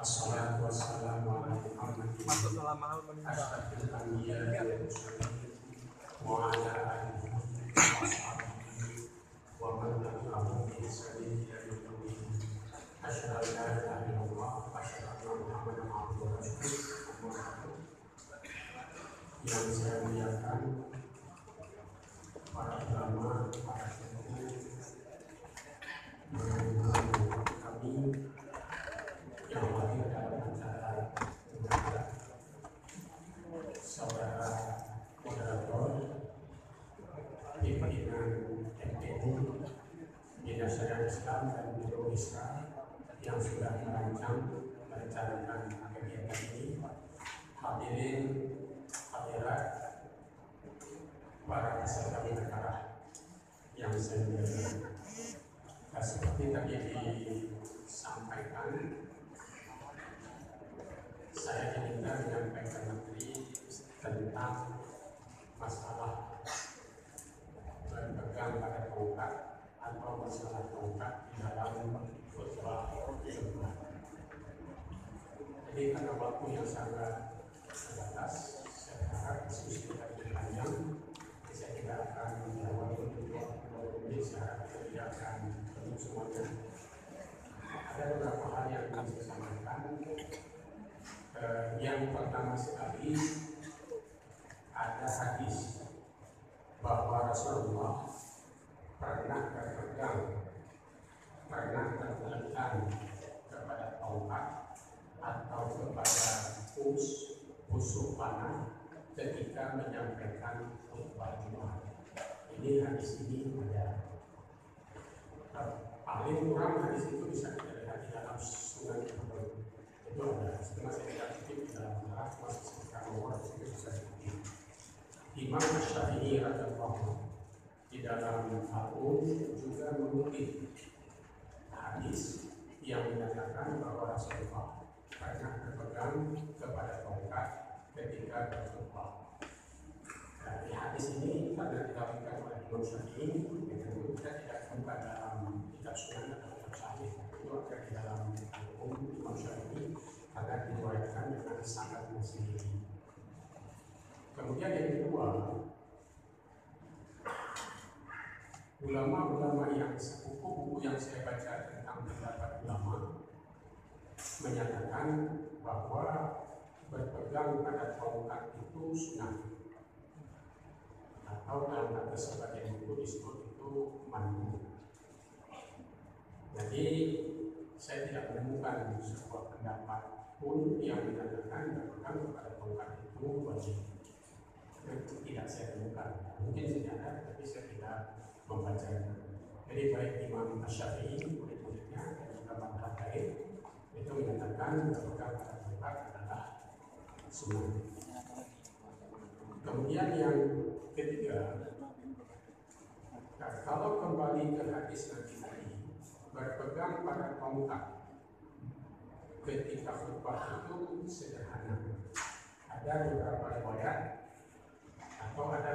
Assalatu wassalamu ala Muhammadin asyrafil anbiya'i wal mursalin wa ala alihi wa sahbihi wa man tabi'ahum bi ihsanin ila yaumil din. Asyhadu an la ilaha illallah wa asyhadu anna Muhammadan abduhu wa rasuluh. Yang saya muliakan para ulama, para sepuh, kami yang hadir dalam acara mengajar, saudara moderator pimpinan MPU, Dinas Syariah Islam dan Biro Islam yang sudah merencanakan kegiatan ini, hadirin hadirat, para peserta acara yang saya muliakan. Seperti tadi disampaikan, saya diminta menyampaikan materi tentang masalah berpegang pada tongkat atau masalah tongkat di dalam khutbah Jumat. Jadi karena waktu yang sangat terbatas, saya harap diskusi kita lebih panjang. Saya tidak akan menjawab untuk 20 menit, saya tidak akan penuh semuanya. Ada beberapa hal yang ingin saya sampaikan. Yang pertama sekali, ada hadis bahwa Rasulullah pernah berpegang, pernah berpegang kepada tongkat atau kepada pusuk panah ketika menyampaikan khutbah Jumat. Ini hadis ini ada. Paling kurang hadis itu bisa kita lihat di dalam Sunan Abu. Itu ada. Setelah saya tidak kutip di dalam draft masih sekitar nomor itu bisa dikutip. Imam Syafi'i radhiyallahu di dalam Al-Um juga mengutip hadis yang menyatakan bahwa Rasulullah pernah berpegang kepada tongkat ketika berkhutbah. Di hadis ini karena dikawinkan oleh Imam Syafi'i, kita tidak temukan dalam kitab Sunan atau kitab Sahih. Itu ada di dalam Al-Um Imam Syafi'i karena diriwayatkan dengan sanad sendiri. Kemudian yang kedua, ulama-ulama yang buku-buku yang saya baca tentang pendapat ulama menyatakan bahwa berpegang pada tongkat itu sunnah, atau dalam kata sebagian buku disebut itu mandu. Jadi saya tidak menemukan sebuah pendapat pun yang menyatakan berpegang kepada tongkat itu wajib. Itu tidak saya temukan. Mungkin saja ada, tapi saya tidak membacanya. Jadi baik Imam Syafi'i, murid-muridnya, dan juga mazhab lain itu menyatakan berpegang pada tongkat adalah sunnah. Kemudian yang ketiga, kalau kembali ke hadis Nabi tadi, berpegang pada tongkat ketika khutbah itu sederhana. Ada beberapa riwayat atau ada